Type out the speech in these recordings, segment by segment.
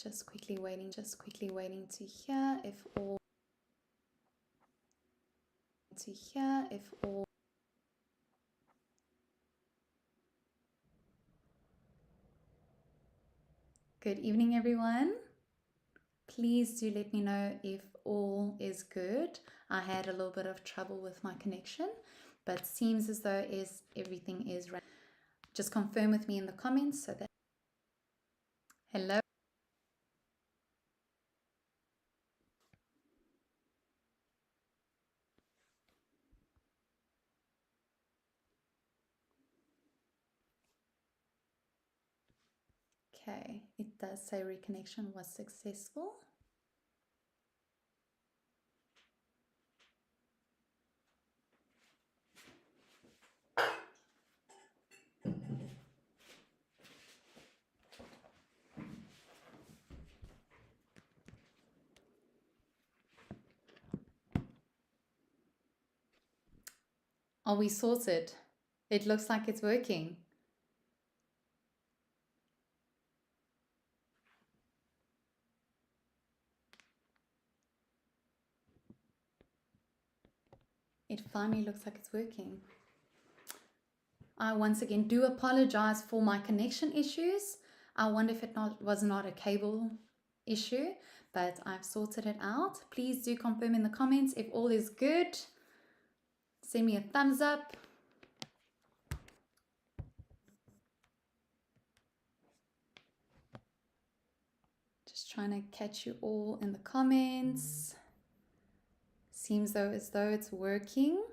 Just quickly waiting to hear if all Good evening, everyone. Please do let me know if all is good. I had a little bit of trouble with my connection, but seems as though everything is right. Just confirm with me in the comments so that hello. Okay, it does say reconnection was successful. Are we sorted? It looks like it's working. It finally looks like it's working. I once again do apologize for my connection issues. I wonder if it was not a cable issue, but I've sorted it out. Please do confirm in the comments if all is good. Send me a thumbs up. Just trying to catch you all in the comments. Seems as though it's working.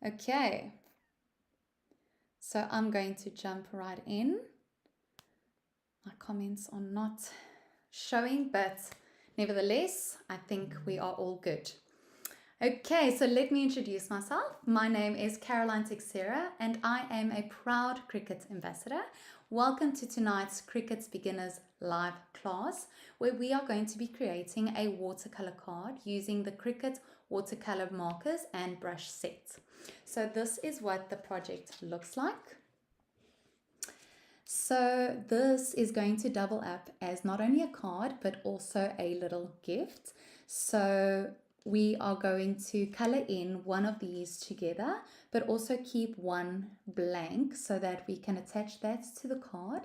Okay. So I'm going to jump right in. My comments are not showing, but nevertheless, I think we are all good. Okay, so let me introduce myself. My name is Caroline Teixeira and I am a proud Cricut ambassador. Welcome to tonight's Cricut's Beginners live class, where we are going to be creating a watercolor card using the Cricut Watercolor Markers and brush set. So this is what the project looks like. So this is going to double up as not only a card, but also a little gift. So we are going to color in one of these together, but also keep one blank so that we can attach that to the card,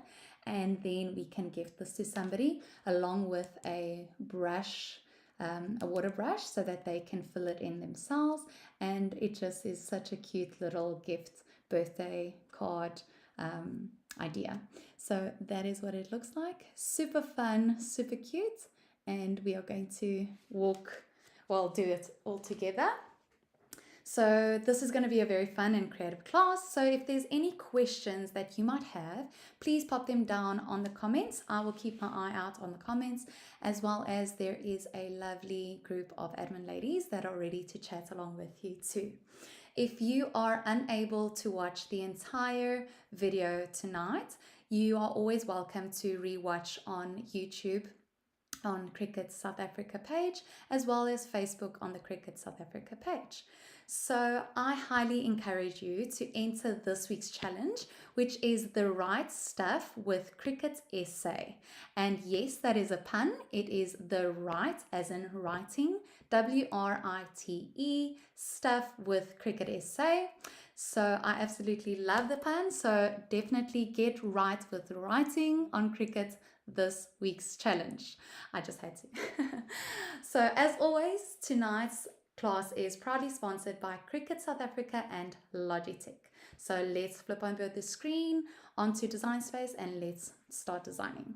and then we can gift this to somebody along with a brush, a water brush, so that they can fill it in themselves. And it just is such a cute little gift birthday card idea. So that is what it looks like. Super fun, super cute, and we are going to do it all together. So this is going to be a very fun and creative class. So if there's any questions that you might have, please pop them down on the comments. I will keep my eye out on the comments, as well as there is a lovely group of admin ladies that are ready to chat along with you too. If you are unable to watch the entire video tonight, you are always welcome to rewatch on YouTube on Cricut South Africa page, as well as Facebook on the Cricut South Africa page. So I highly encourage you to enter this week's challenge, which is the Right Stuff with Cricut Essay. And yes, that is a pun. It is the right, as in writing, WRITE, stuff with Cricut Essay. So I absolutely love the pun. So definitely get right with writing on Cricut this week's challenge. I just had to. So as always, tonight's class is proudly sponsored by Cricut South Africa and Logitech. So let's flip over the screen onto Design Space and let's start designing.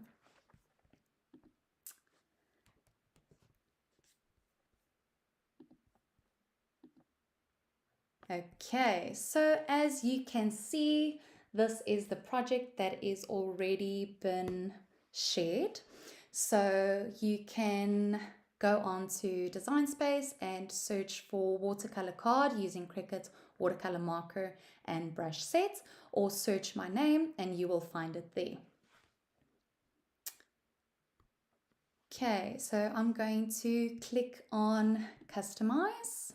Okay, so as you can see, this is the project that is already been shared. So you can go on to Design Space and search for watercolor card using Cricut Watercolor Marker and brush set, or search my name and you will find it there. Okay, so I'm going to click on Customize.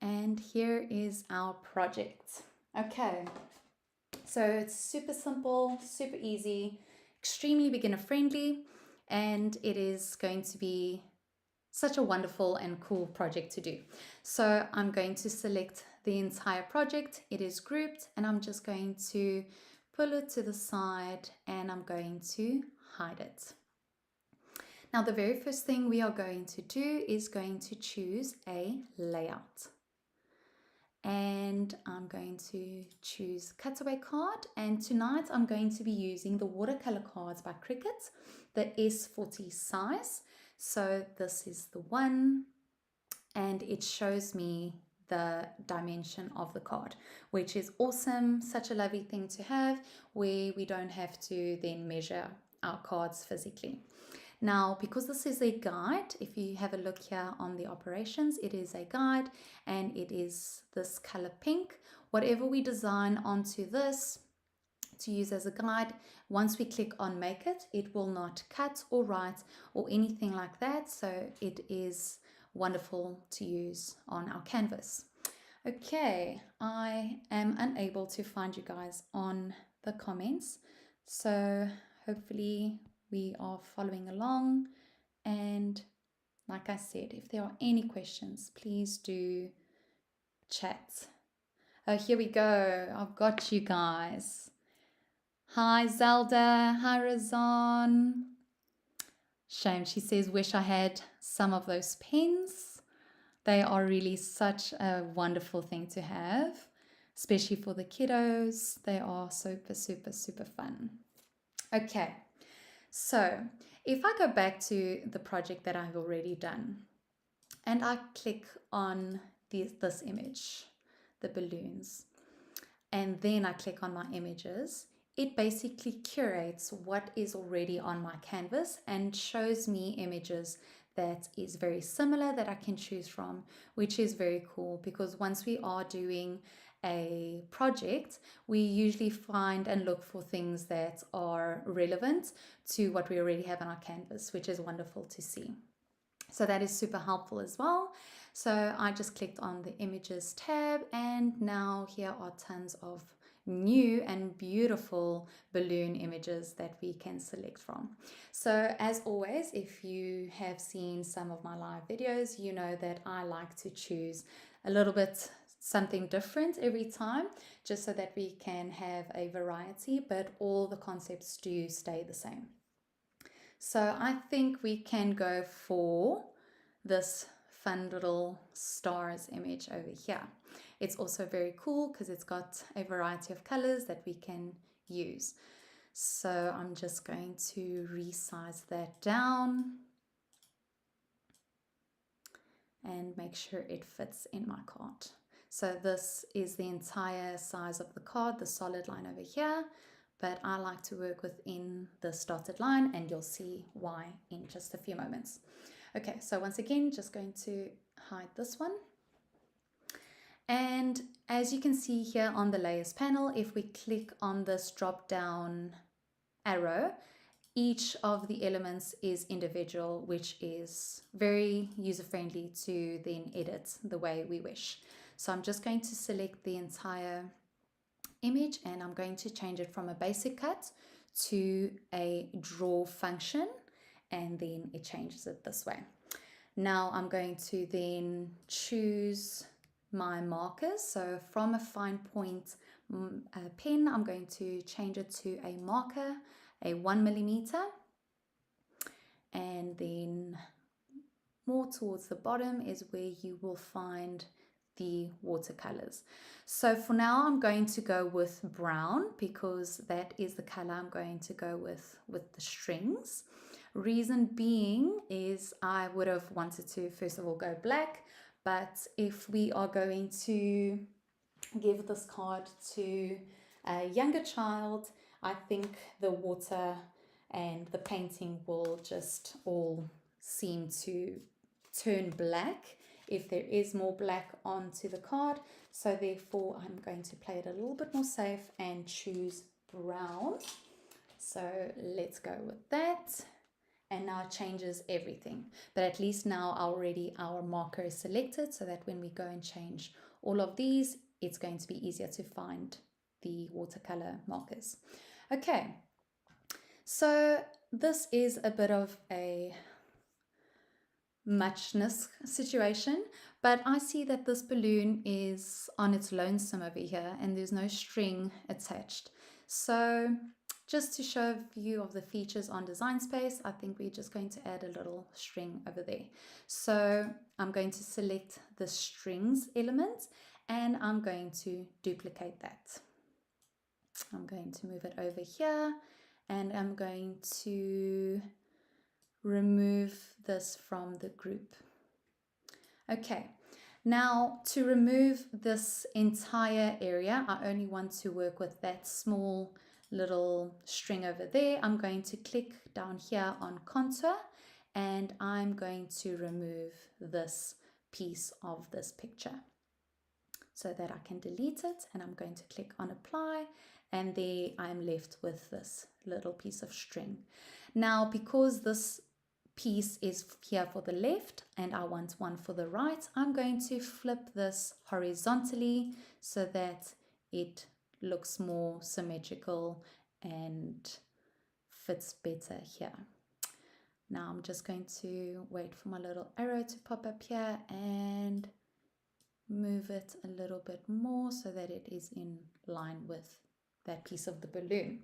And here is our project. Okay, so it's super simple, super easy, extremely beginner friendly, and it is going to be such a wonderful and cool project to do. So I'm going to select the entire project. It is grouped, and I'm just going to pull it to the side and I'm going to hide it. Now, the very first thing we are going to do is going to choose a layout. And I'm going to choose Cutaway Card, and tonight I'm going to be using the watercolor cards by Cricut, the S40 size. So this is the one, and it shows me the dimension of the card, which is awesome. Such a lovely thing to have where we don't have to then measure our cards physically. Now, because this is a guide, if you have a look here on the operations, it is a guide and it is this color pink. Whatever we design onto this to use as a guide, once we click on make it, it will not cut or write or anything like that. So it is wonderful to use on our canvas. Okay, I am unable to find you guys on the comments. So hopefully we are following along, and like I said, if there are any questions, please do chat. Oh, here we go. I've got you guys. Hi Zelda, hi Razan. Shame, she says, wish I had some of those pens. They are really such a wonderful thing to have, especially for the kiddos. They are super, super, super fun. Okay. So if I go back to the project that I've already done and I click on this image, the balloons, and then I click on my images, it basically curates what is already on my canvas and shows me images that is very similar that I can choose from, which is very cool because once we are doing a project, we usually find and look for things that are relevant to what we already have on our canvas, which is wonderful to see. So that is super helpful as well. So I just clicked on the images tab, and now here are tons of new and beautiful balloon images that we can select from. So as always, if you have seen some of my live videos, you know that I like to choose a little bit something different every time, just so that we can have a variety, but all the concepts do stay the same. So I think we can go for this fun little stars image over here. It's also very cool because it's got a variety of colors that we can use. So I'm just going to resize that down and make sure it fits in my card. So this is the entire size of the card, the solid line over here, but I like to work within this dotted line, and you'll see why in just a few moments. Okay, so once again, just going to hide this one. And as you can see here on the layers panel, if we click on this drop down arrow, each of the elements is individual, which is very user-friendly to then edit the way we wish. So I'm just going to select the entire image and I'm going to change it from a basic cut to a draw function, and then it changes it this way. Now I'm going to then choose my markers. So from a fine point pen, I'm going to change it to a marker, a 1mm, and then more towards the bottom is where you will find the watercolors. So for now I'm going to go with brown because that is the color I'm going to go with the strings. Reason being is I would have wanted to first of all go black, but if we are going to give this card to a younger child, I think the water and the painting will just all seem to turn black if there is more black onto the card. So therefore I'm going to play it a little bit more safe and choose brown. So let's go with that. and now it changes everything. But at least now already our marker is selected, so that when we go and change all of these, it's going to be easier to find the watercolor markers. Okay, so this is a bit of a muchness situation, but I see that this balloon is on its lonesome over here and there's no string attached. So just to show a few of the features on Design Space, I think we're just going to add a little string over there. So I'm going to select the strings element and I'm going to duplicate that. I'm going to move it over here and I'm going to remove this from the group. Okay, now to remove this entire area, I only want to work with that small little string over there. I'm going to click down here on contour and I'm going to remove this piece of this picture so that I can delete it, and I'm going to click on apply, and there I'm left with this little piece of string. Now because this piece is here for the left and I want one for the right, I'm going to flip this horizontally so that it looks more symmetrical and fits better here. Now I'm just going to wait for my little arrow to pop up here and move it a little bit more so that it is in line with that piece of the balloon.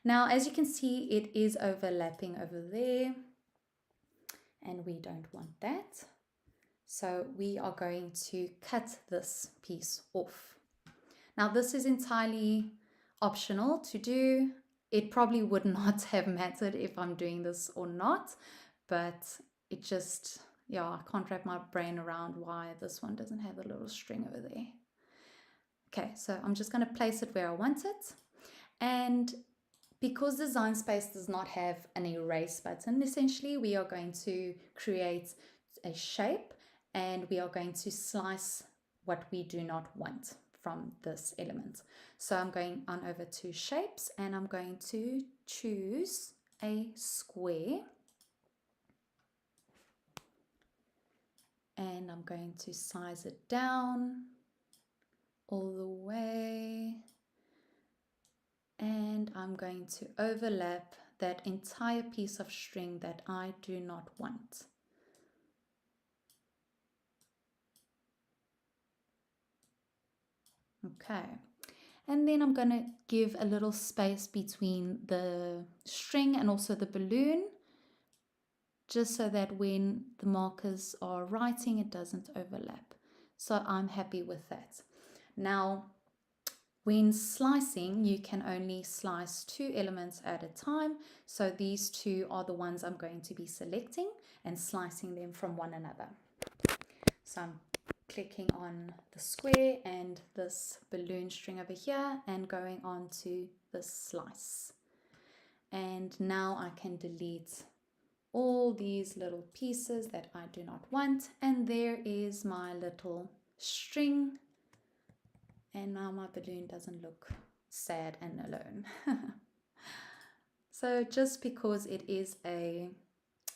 Now as you can see, it is overlapping over there and we don't want that. So we are going to cut this piece off. Now this is entirely optional to do. It probably would not have mattered if I'm doing this or not, but it just, yeah, I can't wrap my brain around why this one doesn't have a little string over there. Okay, so I'm just going to place it where I want it. And because Design Space does not have an erase button, essentially we are going to create a shape and we are going to slice what we do not want from this element. So I'm going on over to shapes and I'm going to choose a square and I'm going to size it down all the way, and I'm going to overlap that entire piece of string that I do not want. Okay, and then I'm going to give a little space between the string and also the balloon, just so that when the markers are writing it doesn't overlap. So I'm happy with that. Now when slicing, you can only slice 2 elements at a time. So these 2 are the ones I'm going to be selecting and slicing them from one another. So I'm clicking on the square and this balloon string over here and going on to the slice. And now I can delete all these little pieces that I do not want. And there is my little string. And now my balloon doesn't look sad and alone. So just because it is a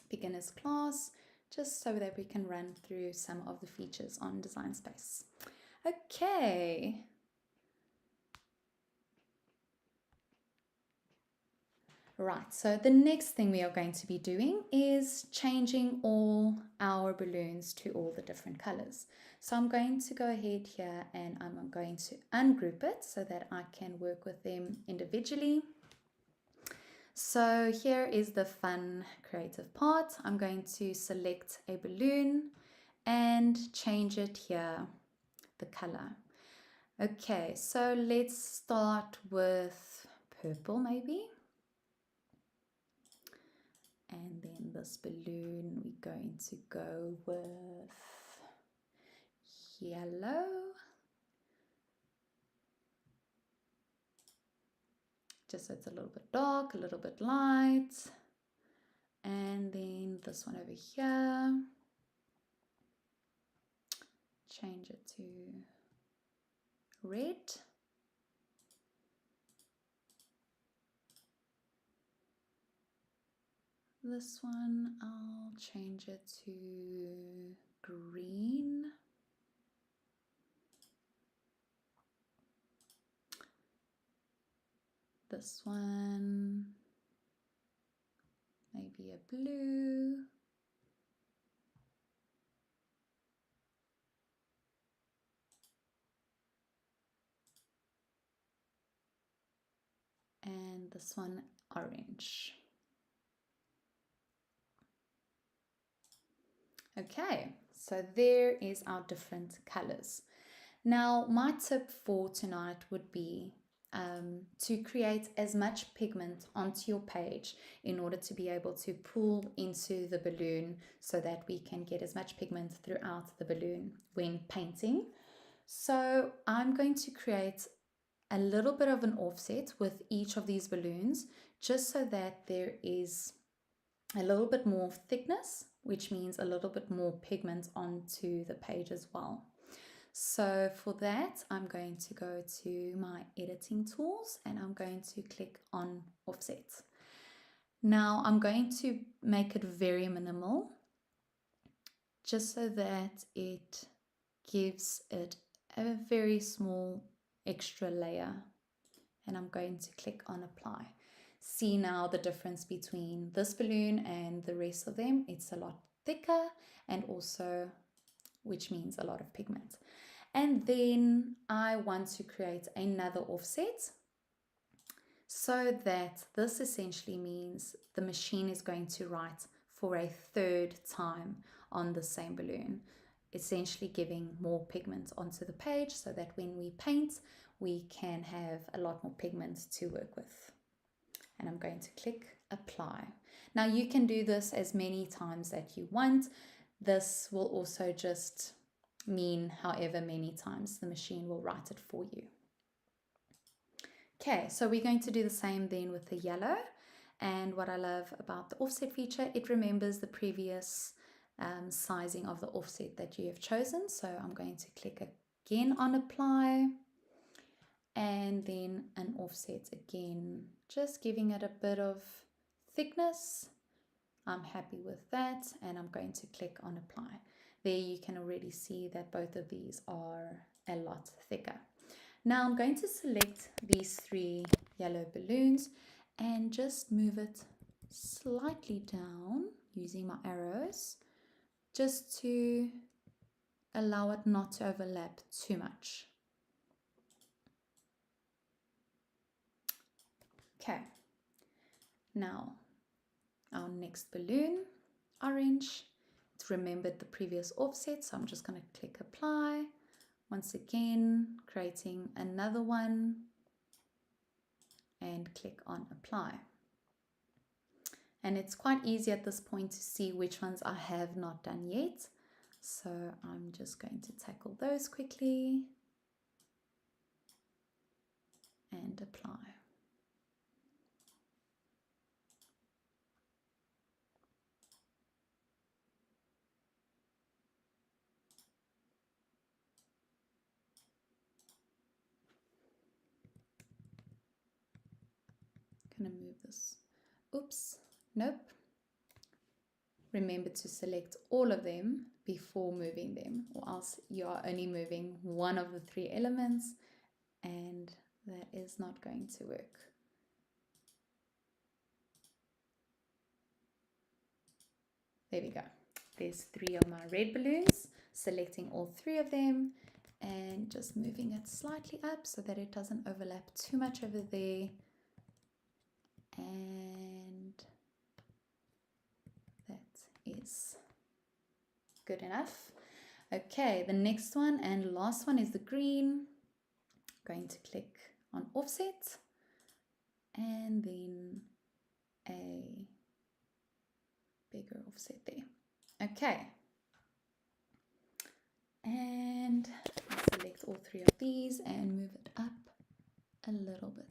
beginner's class, just so that we can run through some of the features on Design Space. Okay. Right, so the next thing we are going to be doing is changing all our balloons to all the different colors. So I'm going to go ahead here and I'm going to ungroup it so that I can work with them individually. So here is the fun creative part. I'm going to select a balloon and change it here, the color. Okay, so let's start with purple maybe. And then this balloon, we're going to go with yellow. Just so it's a little bit dark, a little bit light. And then this one over here. Change it to red. This one, I'll change it to green. This one, maybe a blue. And this one, orange. Okay, so there is our different colors. Now, my tip for tonight would be to create as much pigment onto your page in order to be able to pull into the balloon so that we can get as much pigment throughout the balloon when painting. So I'm going to create a little bit of an offset with each of these balloons just so that there is a little bit more thickness, which means a little bit more pigment onto the page as well. So for that, I'm going to go to my editing tools and I'm going to click on offset. Now I'm going to make it very minimal just so that it gives it a very small extra layer, and I'm going to click on apply. See now the difference between this balloon and the rest of them. It's a lot thicker and also, which means a lot of pigment. And then I want to create another offset so that this essentially means the machine is going to write for a third time on the same balloon, essentially giving more pigment onto the page so that when we paint, we can have a lot more pigment to work with. And I'm going to click apply. Now you can do this as many times that you want. This will also just mean however many times the machine will write it for you. Okay, so we're going to do the same then with the yellow. And what I love about the offset feature, it remembers the previous sizing of the offset that you have chosen. So I'm going to click again on apply and then an offset again, just giving it a bit of thickness. I'm happy with that and I'm going to click on apply. There you can already see that both of these are a lot thicker. Now I'm going to select these 3 yellow balloons and just move it slightly down using my arrows just to allow it not to overlap too much. Okay, now our next balloon, orange, it's remembered the previous offset, so I'm just going to click apply. Once again, creating another one and click on apply. And it's quite easy at this point to see which ones I have not done yet. So I'm just going to tackle those quickly and apply. Gonna move this. Oops, nope. Remember to select all of them before moving them, or else you are only moving one of the 3 elements and that is not going to work. There we go. There's 3 of my red balloons, selecting all 3 of them and just moving it slightly up so that it doesn't overlap too much over there. And that is good enough. Okay, the next one and last one is the green. I'm going to click on offset and then a bigger offset there. Okay, and select all 3 of these and move it up a little bit.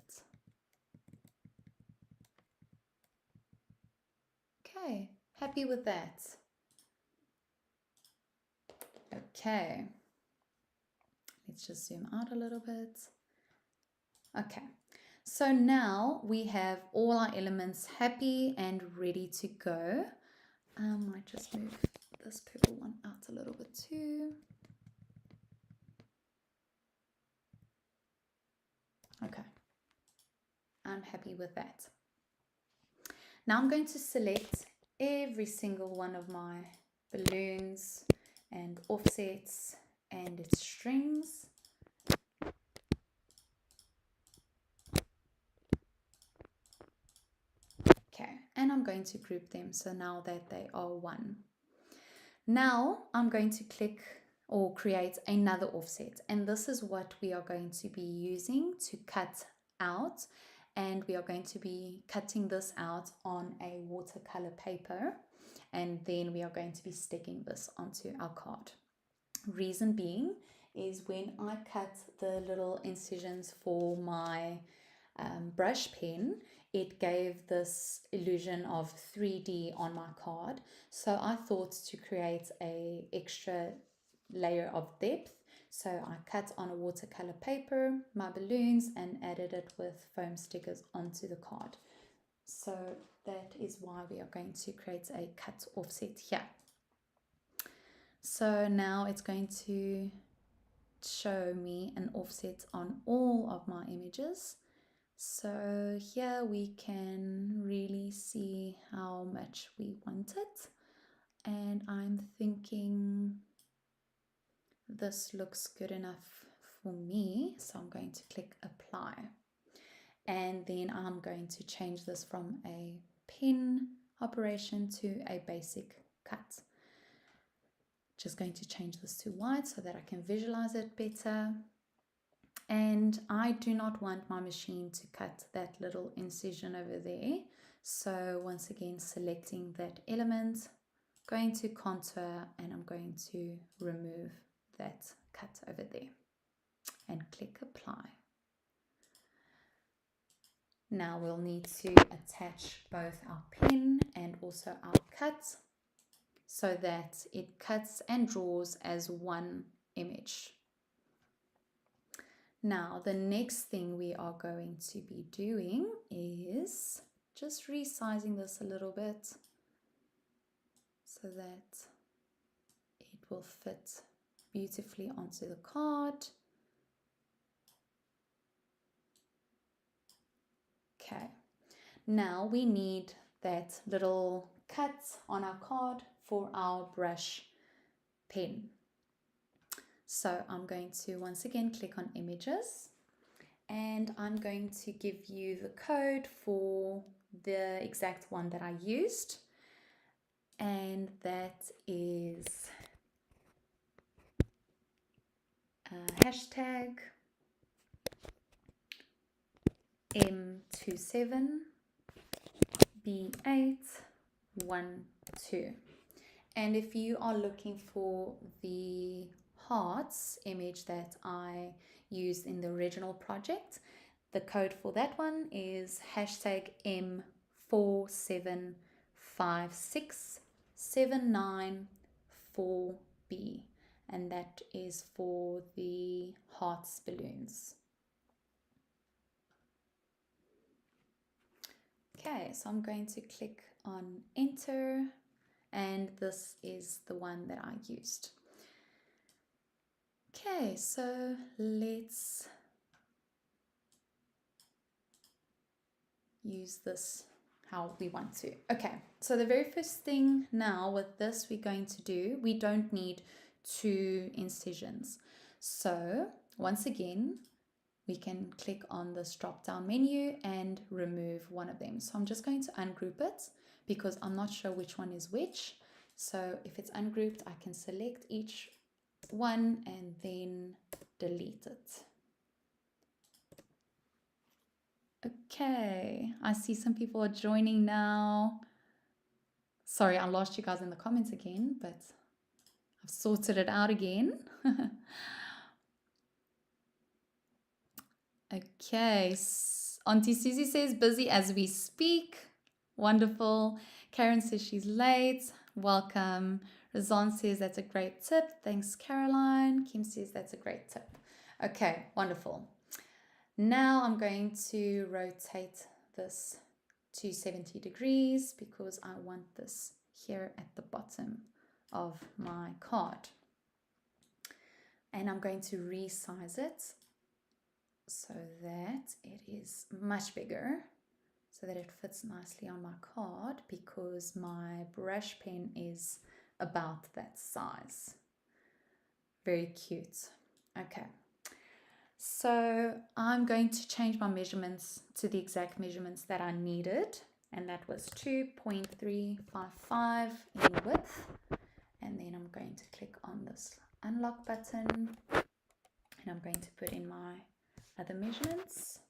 Okay, happy with that. Okay, let's just zoom out a little bit. Okay, So now we have all our elements happy and ready to go. I might just move this purple one out a little bit too. Okay, I'm happy with that. Now I'm going to select every single one of my balloons and offsets and its strings. Okay, and I'm going to group them so now that they are one. Now I'm going to click or create another offset, and this is what we are going to be using to cut out, and we are going to be cutting this out on a watercolor paper, and then we are going to be sticking this onto our card. Reason being is when I cut the little incisions for my brush pen, it gave this illusion of 3D on my card. So I thought to create a extra layer of depth. So I cut on a watercolor paper my balloons and added it with foam stickers onto the card. So that is why we are going to create a cut offset here. So now it's going to show me an offset on all of my images. So here we can really see how much we want it. And I'm thinking this looks good enough for me. So I'm going to click apply. And then I'm going to change this from a pen operation to a basic cut. Just going to change this to white so that I can visualize it better. And I do not want my machine to cut that little incision over there. So once again, selecting that element, going to contour, and I'm going to remove that cut over there and click apply. Now we'll need to attach both our pen and also our cut so that it cuts and draws as one image. Now, the next thing we are going to be doing is just resizing this a little bit so that it will fit beautifully onto the card. Okay, now we need that little cut on our card for our brush pen. So I'm going to once again click on images, and I'm going to give you the code for the exact one that I used, and that is hashtag M27B812. And if you are looking for the hearts image that I used in the original project, the code for that one is hashtag M4756794B, and that is for the hearts balloons. Okay, so I'm going to click on enter, and this is the one that I used. Okay, so let's use this how we want to. Okay, so the very first thing now with this we're going to do, we don't need 2 incisions. So once again, we can click on this drop down menu and remove one of them. So I'm just going to ungroup it because I'm not sure which one is which. So if it's ungrouped, I can select each one and then delete it. Okay, I see some people are joining now. Sorry, I lost you guys in the comments again, but I've sorted it out again. Okay, Auntie Susie says busy as we speak. Wonderful. Karen says she's late. Welcome. Razan says that's a great tip. Thanks, Caroline. Kim says that's a great tip. Okay, wonderful. Now I'm going to rotate this to 70 degrees because I want this here at the bottom of my card. And I'm going to resize it so that it is much bigger, so that it fits nicely on my card, because my brush pen is about that size. Very cute. Okay, so I'm going to change my measurements to the exact measurements that I needed, and that was 2.355 in width. And then I'm going to click on this unlock button, and I'm going to put in my other measurements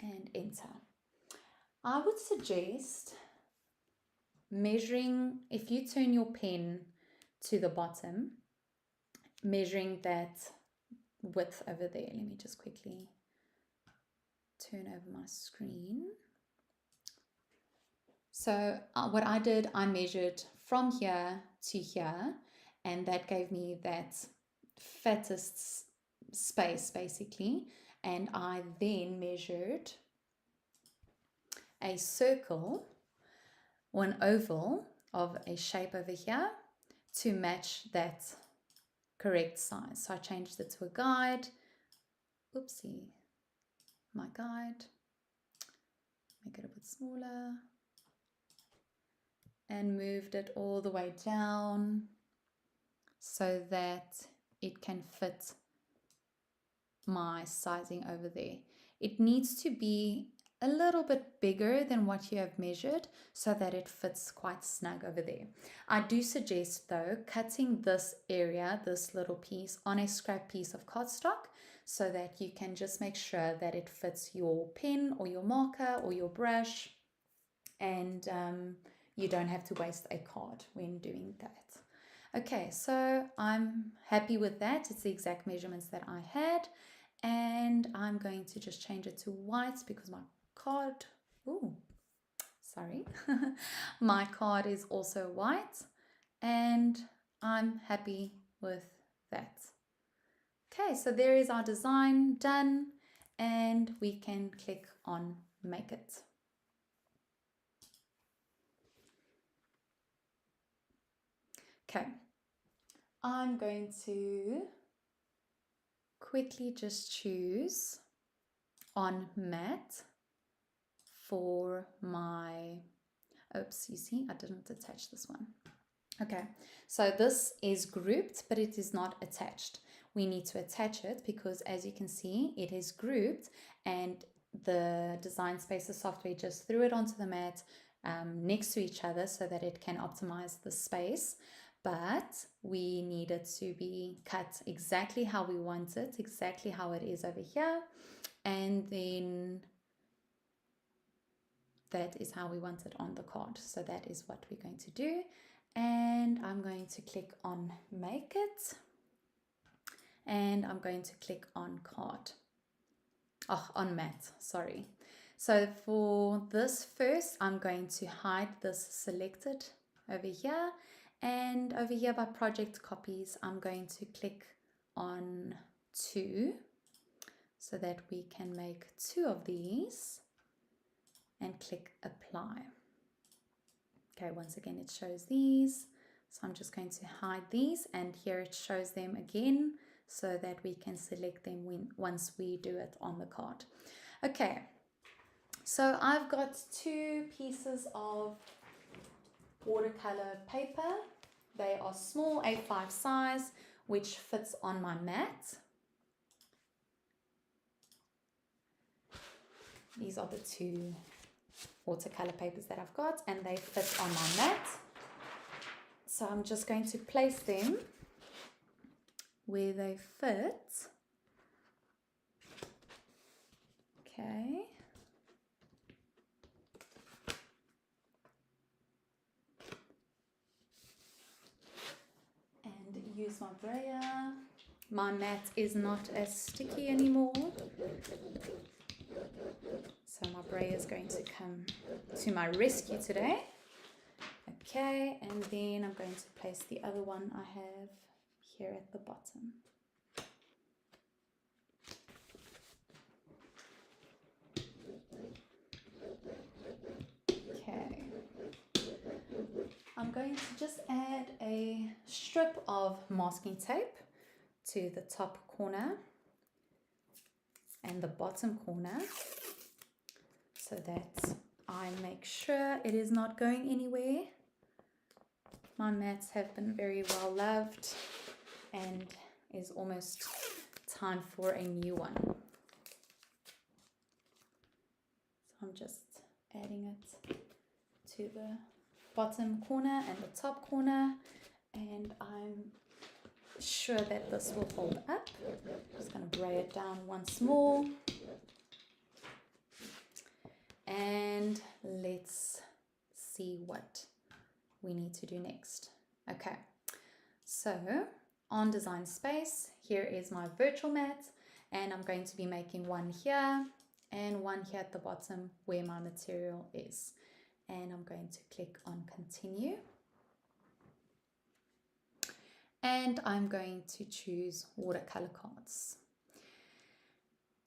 and enter. I would suggest measuring, if you turn your pen to the bottom, measuring that width over there. Let me just quickly turn over my screen. So what I did, I measured from here to here, and that gave me that fattest space basically. And I then measured a circle or an oval of a shape over here to match that correct size. So I changed it to a guide. Oopsie, my guide. Make it a bit smaller. And moved it all the way down so that it can fit my sizing over there. It needs to be a little bit bigger than what you have measured so that it fits quite snug over there. I do suggest though cutting this area, this little piece, on a scrap piece of cardstock so that you can just make sure that it fits your pen or your marker or your brush, and you don't have to waste a card when doing that. Okay, so I'm happy with that. It's the exact measurements that I had, and I'm going to just change it to white because my card, my card is also white, and I'm happy with that. Okay, so there is our design done, and we can click on Make It. Okay, I'm going to quickly just choose on Mat for my, oops, you see, I didn't attach this one. Okay, so this is grouped, but it is not attached. We need to attach it because, as you can see, it is grouped, and the Design Spaces software just threw it onto the mat next to each other so that it can optimize the space. But we need it to be cut exactly how we want it, exactly how it is over here. And then that is how we want it on the card. So that is what we're going to do. And I'm going to click on Make It. And I'm going to click on Card. Oh, on Mat, sorry. So for this first, I'm going to hide this selected over here. And over here by project copies, I'm going to click on 2 so that we can make 2 of these, and click apply. Okay, once again, it shows these. So I'm just going to hide these, and here it shows them again so that we can select them once we do it on the card. Okay, so I've got 2 pieces of watercolor paper. They are small A5 size, which fits on my mat. These are the 2 watercolor papers that I've got, and they fit on my mat. So I'm just going to place them where they fit. Okay. Use my brayer. My mat is not as sticky anymore, so my brayer is going to come to my rescue today. Okay, and then I'm going to place the other one I have here at the bottom. going to just add a strip of masking tape to the top corner and the bottom corner so that I make sure it is not going anywhere. My mats have been very well loved and is almost time for a new one. So I'm just adding it to the bottom corner and the top corner, and I'm sure that this will hold up. Just going to bray it down once more, and let's see what we need to do next. Okay, so on design space, here is my virtual mat, and I'm going to be making one here and one here at the bottom where my material is. And I'm going to click on continue. And I'm going to choose watercolor cards.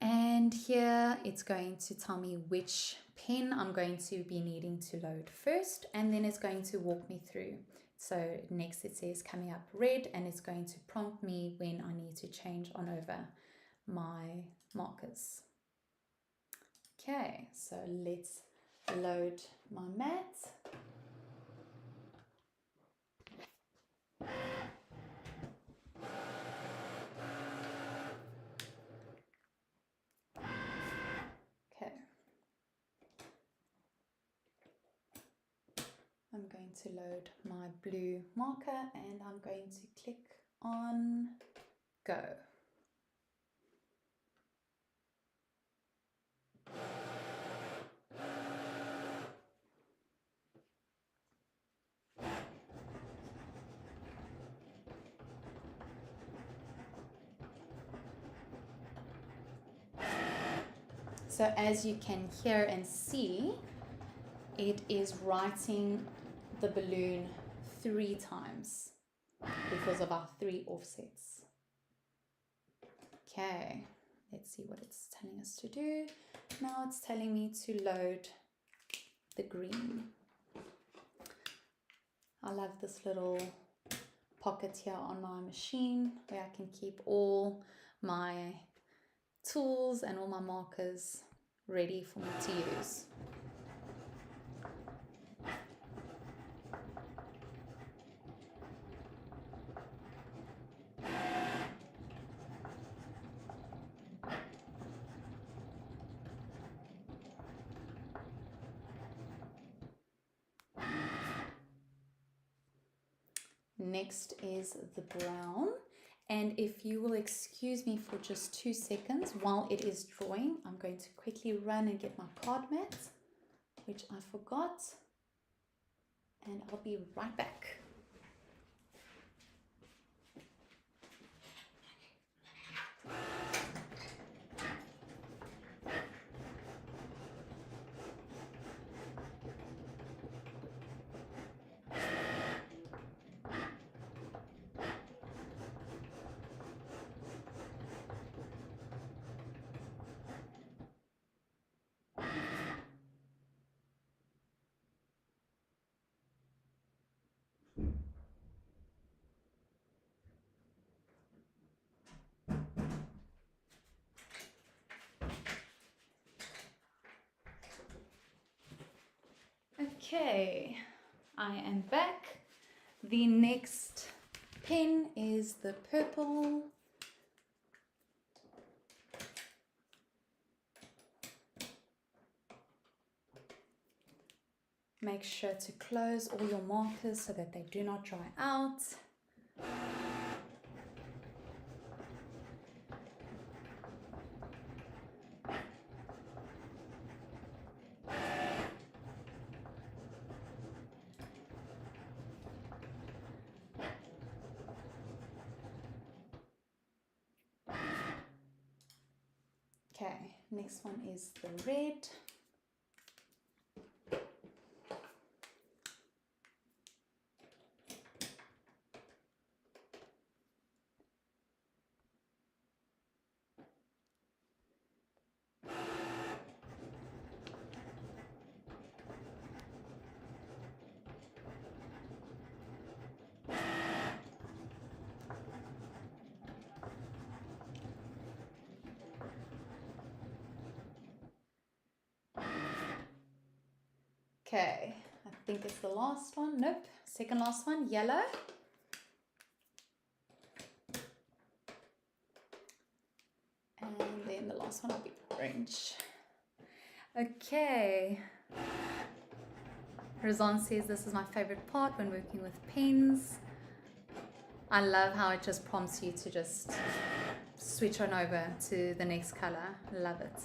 And here it's going to tell me which pen I'm going to be needing to load first, and then it's going to walk me through. So next it says coming up red, and it's going to prompt me when I need to change on over my markers. Okay, so let's load my mat. Okay. I'm going to load my blue marker, and I'm going to click on go. So as you can hear and see, it is writing the balloon 3 times because of our 3 offsets. Okay, let's see what it's telling us to do. Now it's telling me to load the green. I love this little pocket here on my machine where I can keep all my tools and all my markers ready for me to use. Next is the brown, and if you will excuse me for just 2 seconds while it is drawing, I'm going to quickly run and get my card mat, which I forgot, and I'll be right back. Okay, I am back. The next pen is the purple. Make sure to close all your markers so that they do not dry out. Okay, next one is the red. Okay, I think it's the last one. Nope, second last one, yellow. And then the last one will be orange. Okay. Razan says this is my favorite part when working with pens. I love how it just prompts you to just switch on over to the next color. Love it.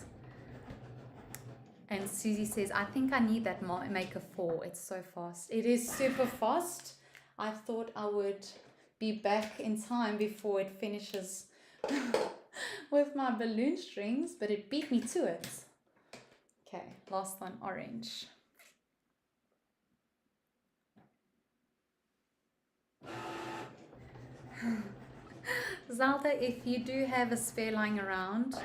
And Susie says, I think I need that Maker 4. It's so fast. It is super fast. I thought I would be back in time before it finishes with my balloon strings, but it beat me to it. Okay, last one, orange. Zelda, if you do have a spare lying around,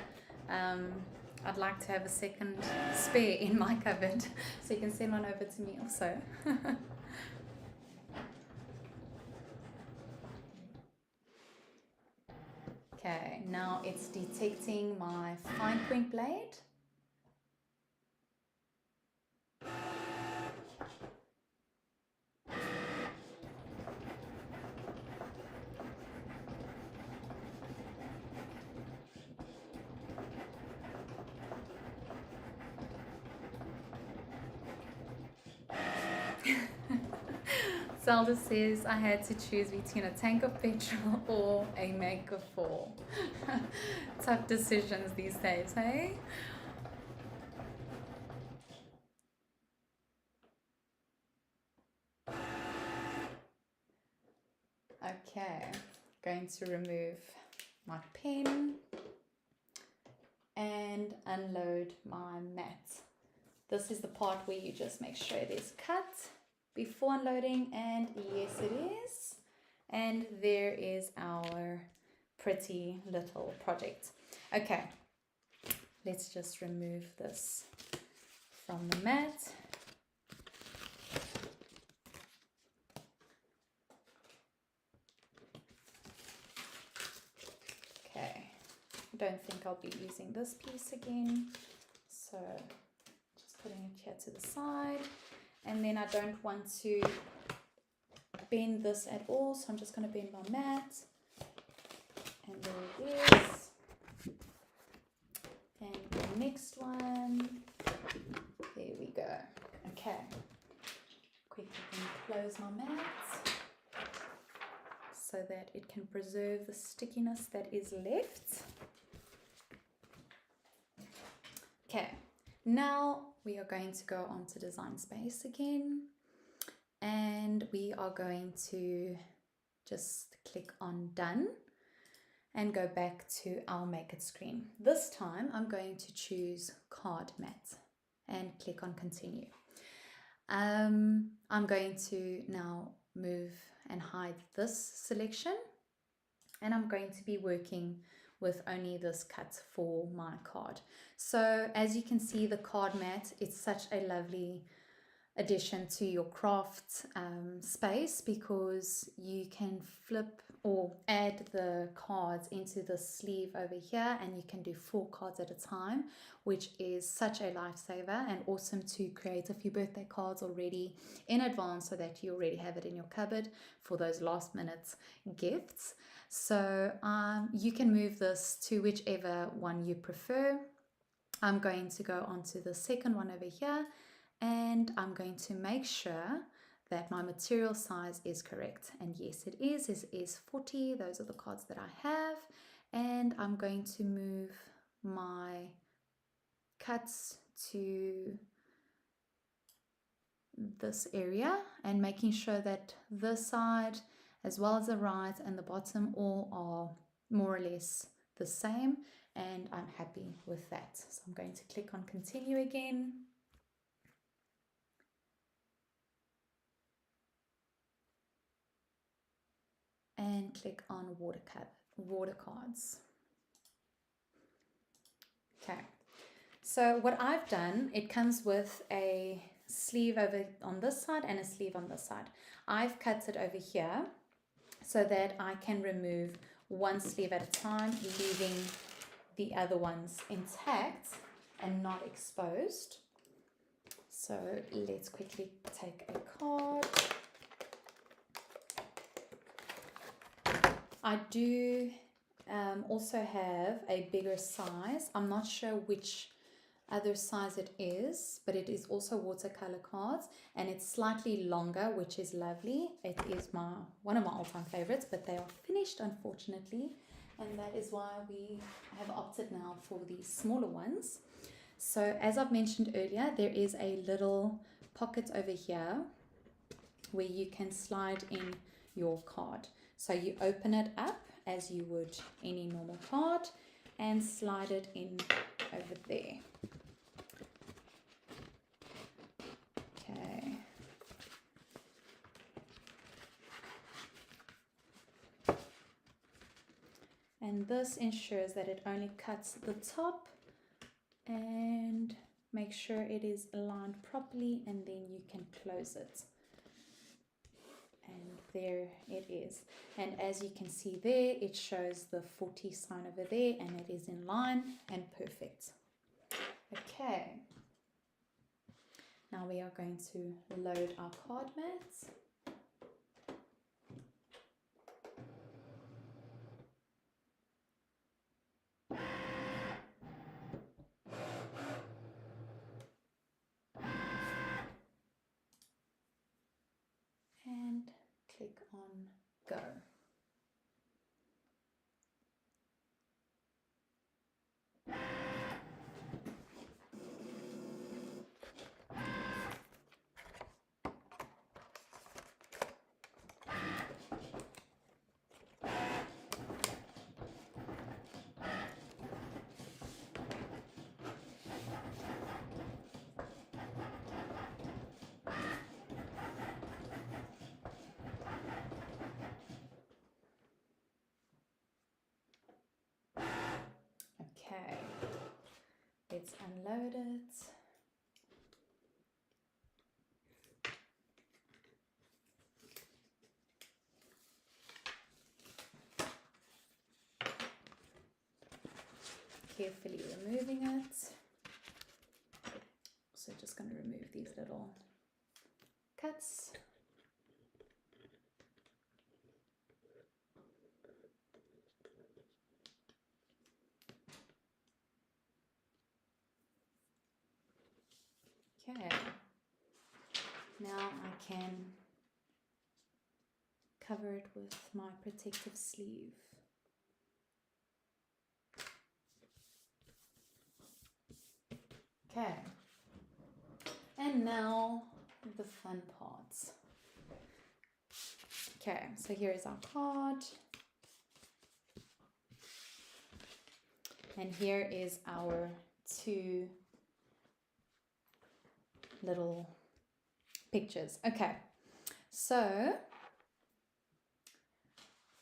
I'd like to have a second spare in my cupboard, so you can send one over to me also. Okay, now it's detecting my fine point blade. Zelda says I had to choose between a tank of petrol or a Maker 4. Tough decisions these days, hey? Okay, going to remove my pen and unload my mat. This is the part where you just make sure it is cut before unloading, and yes it is. And there is our pretty little project. Okay, let's just remove this from the mat. Okay, I don't think I'll be using this piece again, so just putting it here to the side. And then I don't want to bend this at all, so I'm just going to bend my mat. And there it is. And the next one. There we go. Okay. Quickly close my mat so that it can preserve the stickiness that is left. Okay. Now we are going to go on to Design Space again, and we are going to just click on Done and go back to our Make It screen. This time I'm going to choose Card Mat and click on Continue. I'm going to now move and hide this selection, and I'm going to be working with only this cut for my card. So as you can see, the card mat, it's such a lovely addition to your craft space, because you can flip or add the cards into the sleeve over here, and you can do 4 cards at a time, which is such a lifesaver and awesome to create a few birthday cards already in advance so that you already have it in your cupboard for those last minute gifts. So you can move this to whichever one you prefer. I'm going to go on to the second one over here, and I'm going to make sure that my material size is correct. And yes, it is 40. Those are the cards that I have. And I'm going to move my cuts to this area, and making sure that this side as well as the right and the bottom all are more or less the same, and I'm happy with that. So I'm going to click on Continue again. And click on water cards. Okay, so what I've done, it comes with a sleeve over on this side and a sleeve on this side. I've cut it over here so that I can remove one sleeve at a time, leaving the other ones intact and not exposed. So let's quickly take a card. I do also have a bigger size. I'm not sure which other size it is, but it is also watercolor cards, and it's slightly longer, which is lovely. It is one of my all-time favorites, but they are finished, unfortunately, and that is why we have opted now for these smaller ones. So as I've mentioned earlier, there is a little pocket over here where you can slide in your card. So you open it up as you would any normal card and slide it in over there. Okay. And this ensures that it only cuts the top, and make sure it is aligned properly, and then you can close it. And there it is. And as you can see there, it shows the 40 sign over there, and it is in line and perfect. Okay. Now we are going to load our card mats. And click on go. Okay, let's unload it. Carefully removing it. So just going to remove these little cuts. Okay, now I can cover it with my protective sleeve. Okay, and now the fun parts. Okay, so here is our card. And here is our two little pictures. Okay, so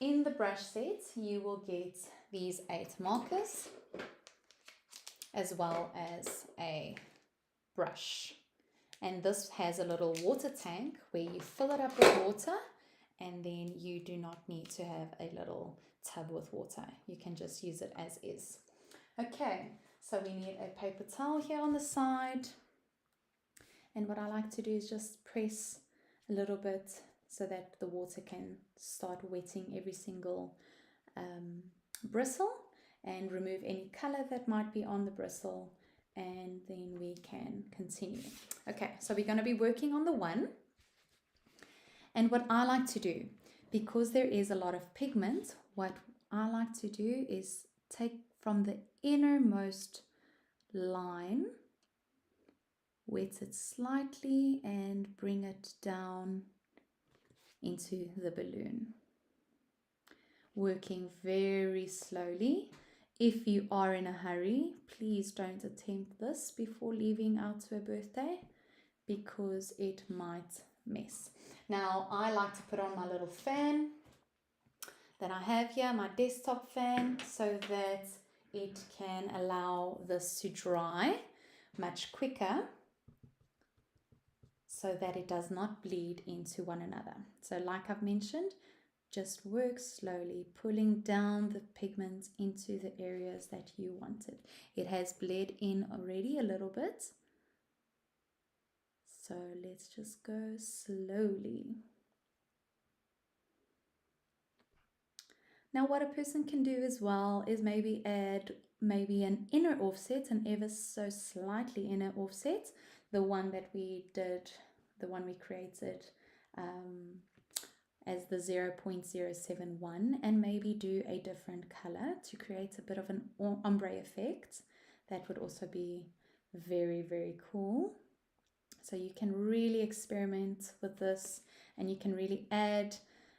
in the brush set, you will get these 8 markers as well as a brush. And this has a little water tank where you fill it up with water, and then you do not need to have a little tub with water. You can just use it as is. Okay, so we need a paper towel here on the side. And what I like to do is just press a little bit so that the water can start wetting every single bristle, and remove any color that might be on the bristle, and then we can continue. Okay, so we're going to be working on the one. And what I like to do, because there is a lot of pigment, what I like to do is take from the innermost line, wet it slightly, and bring it down into the balloon. Working very slowly. If you are in a hurry, please don't attempt this before leaving out to a birthday, because it might mess. Now, I like to put on my little fan that I have here, my desktop fan, so that it can allow this to dry much quicker, so that it does not bleed into one another. So like I've mentioned, just work slowly, pulling down the pigment into the areas that you wanted. It has bled in already a little bit, So let's just go slowly. Now what a person can do as well is maybe add an inner offset, an ever so slightly inner offset, the one that we did, the one we created as the 0.071, and maybe do a different color to create a bit of an ombre effect. That would also be very, very cool. So you can really experiment with this, and you can really add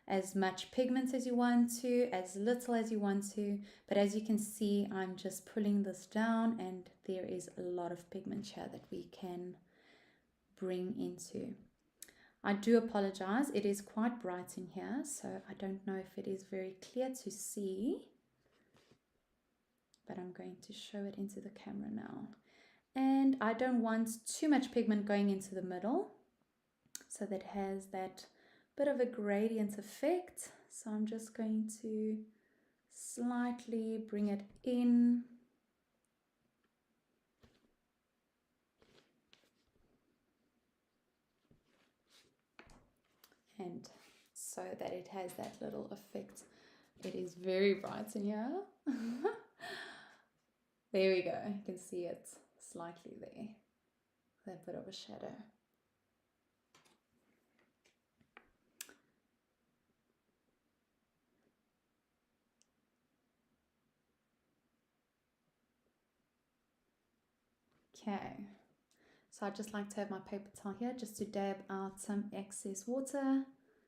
as much pigment as you want to, as little as you want to. But as you can see, I'm just pulling this down, and there is a lot of pigment here that we can bring into. I do apologize, it is quite bright in here, so I don't know if it is very clear to see, but I'm going to show it into the camera now. And I don't want too much pigment going into the middle, so that has that bit of a gradient effect. So I'm just going to slightly bring it in. And so that it has that little effect. It is very bright in here. There we go, you can see it slightly there, that bit of a shadow. Okay, so I just like to have my paper towel here just to dab out some excess water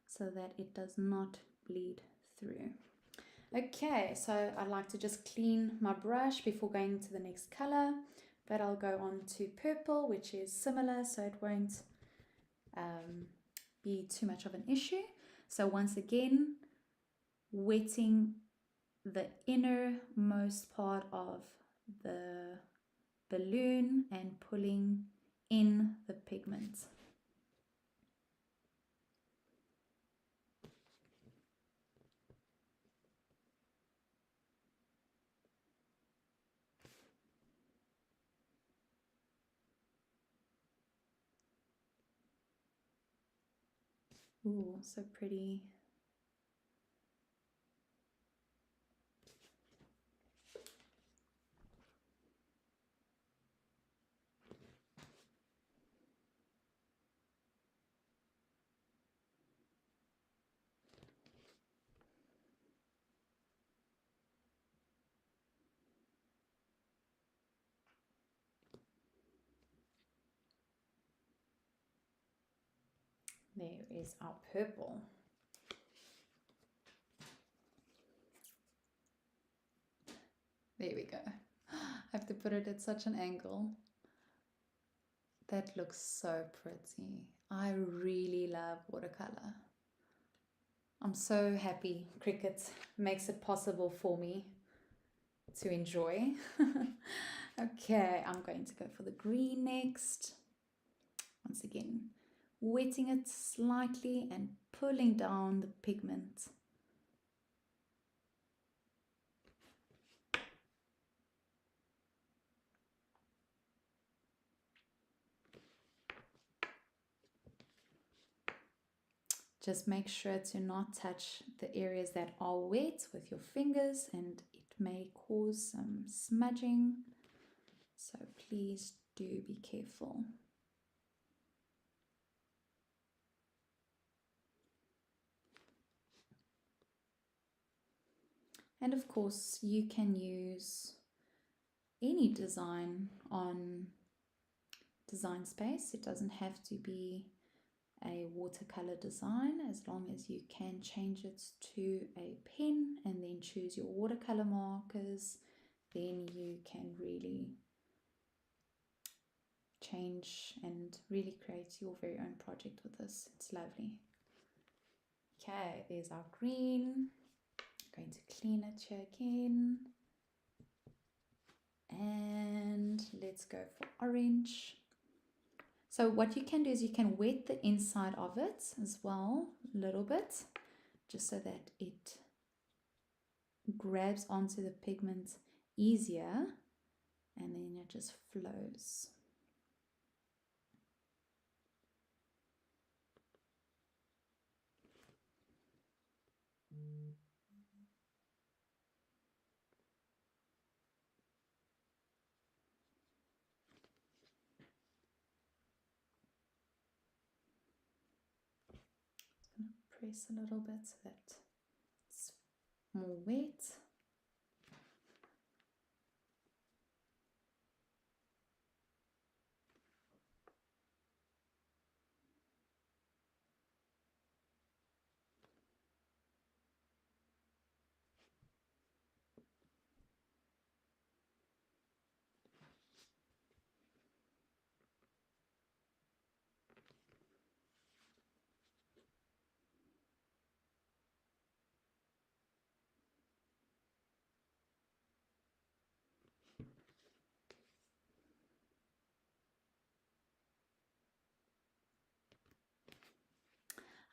so that it does not bleed through. Okay, so I like to just clean my brush before going to the next color, but I'll go on to purple, which is similar, so it won't be too much of an issue. So once again, wetting the innermost part of the balloon and pulling in the pigment. Ooh, so pretty. There is our purple. There we go. I have to put it at such an angle. That looks so pretty. I really love watercolor. I'm so happy Cricut makes it possible for me to enjoy. Okay, I'm going to go for the green next. Once again, wetting it slightly and pulling down the pigment. Just make sure to not touch the areas that are wet with your fingers, and it may cause some smudging. So please do be careful. And of course, you can use any design on Design Space. It doesn't have to be a watercolor design, as long as you can change it to a pen and then choose your watercolor markers, then you can really change and really create your very own project with this. It's lovely. Okay, there's our green. I'm going to clean it here again. And let's go for orange. So what you can do is you can wet the inside of it as well, a little bit, just so that it grabs onto the pigment easier, and then it just flows. press a little bit so that it's more wet.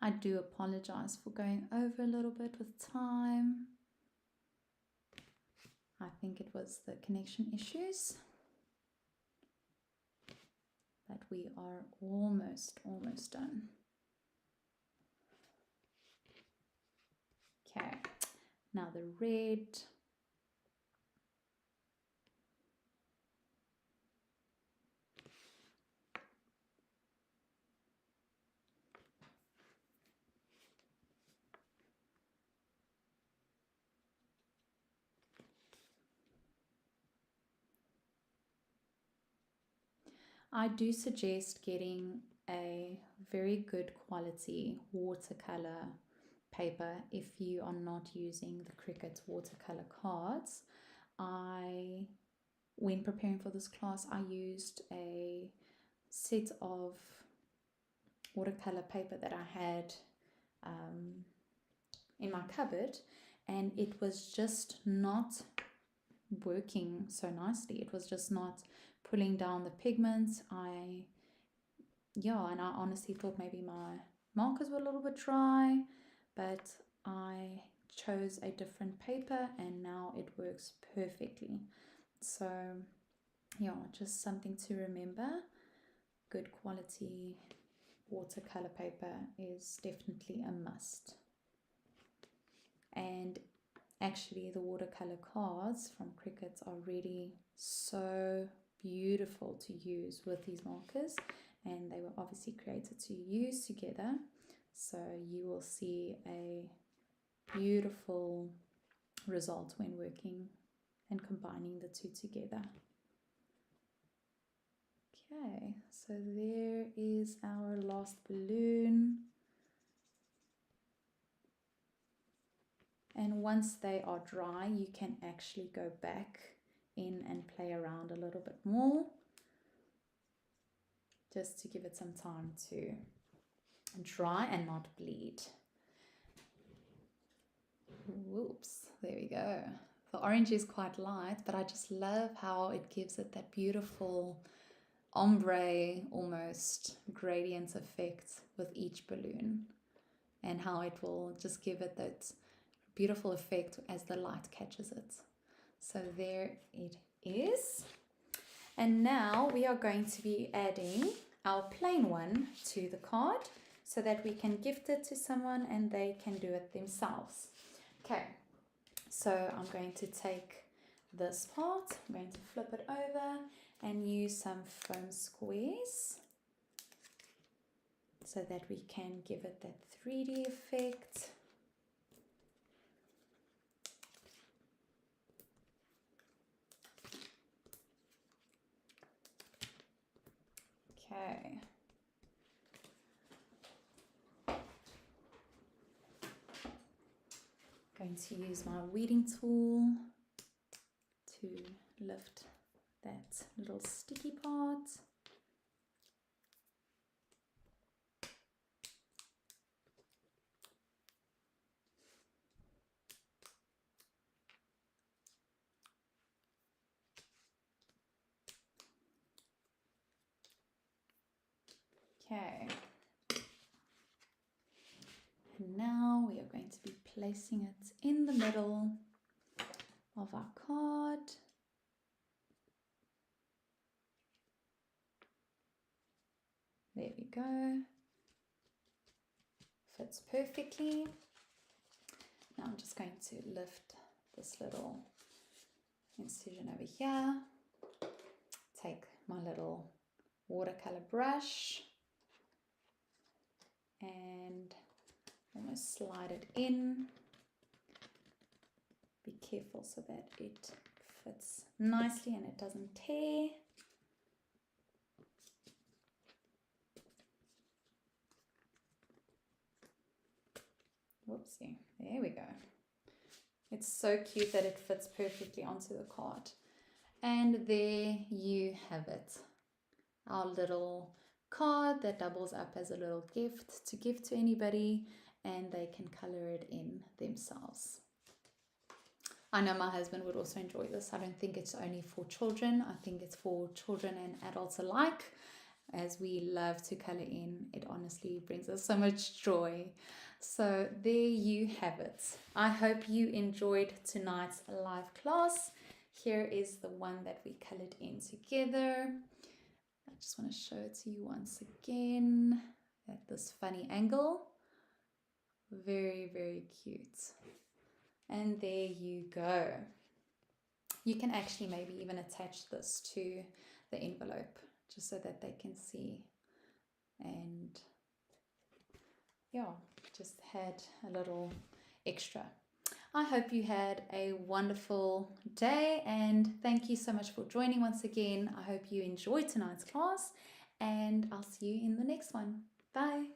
I do apologize for going over a little bit with time. I think it was the connection issues. But we are almost done. Okay, now the red. I do suggest getting a very good quality watercolor paper if you are not using the Cricut watercolor cards. When preparing for this class, I used a set of watercolor paper that I had in my cupboard, and it was just not working so nicely. It was just not pulling down the pigments. And I honestly thought maybe my markers were a little bit dry, but I chose a different paper and now it works perfectly. So yeah, just something to remember. Good quality watercolor paper is definitely a must. And actually the watercolor cards from Cricut are really so beautiful to use with these markers, and they were obviously created to use together, so you will see a beautiful result when working and combining the two together. Okay, so there is our last balloon. And once they are dry, you can actually go back in and play around a little bit more, just to give it some time to dry and not bleed. Whoops, there we go. The orange is quite light, but I just love how it gives it that beautiful ombre, almost gradient effect with each balloon, and how it will just give it that beautiful effect as the light catches it. So there it is. And now we are going to be adding our plain one to the card so that we can gift it to someone and they can do it themselves. Okay, so I'm going to take this part, I'm going to flip it over and use some foam squares so that we can give it that 3D effect. Okay. Going to use my weeding tool to lift that little sticky part. Okay. And now we are going to be placing it in the middle of our card. There we go. Fits perfectly. Now I'm just going to lift this little incision over here. Take my little watercolor brush and almost slide it in. Be careful so that it fits nicely and it doesn't tear. Whoopsie, there we go. It's so cute that it fits perfectly onto the card. And there you have it. Our little card that doubles up as a little gift to give to anybody, and they can color it in themselves. I know my husband would also enjoy this. I don't think it's only for children. I think it's for children and adults alike. As we love to color in, it honestly brings us so much joy. So there you have it. I hope you enjoyed tonight's live class. Here is the one that we colored in together. I just want to show it to you once again at this funny angle. Very, very cute. And there you go. You can actually maybe even attach this to the envelope just so that they can see. And yeah, just had a little extra. I hope you had a wonderful day, and thank you so much for joining once again. I hope you enjoyed tonight's class, and I'll see you in the next one. Bye.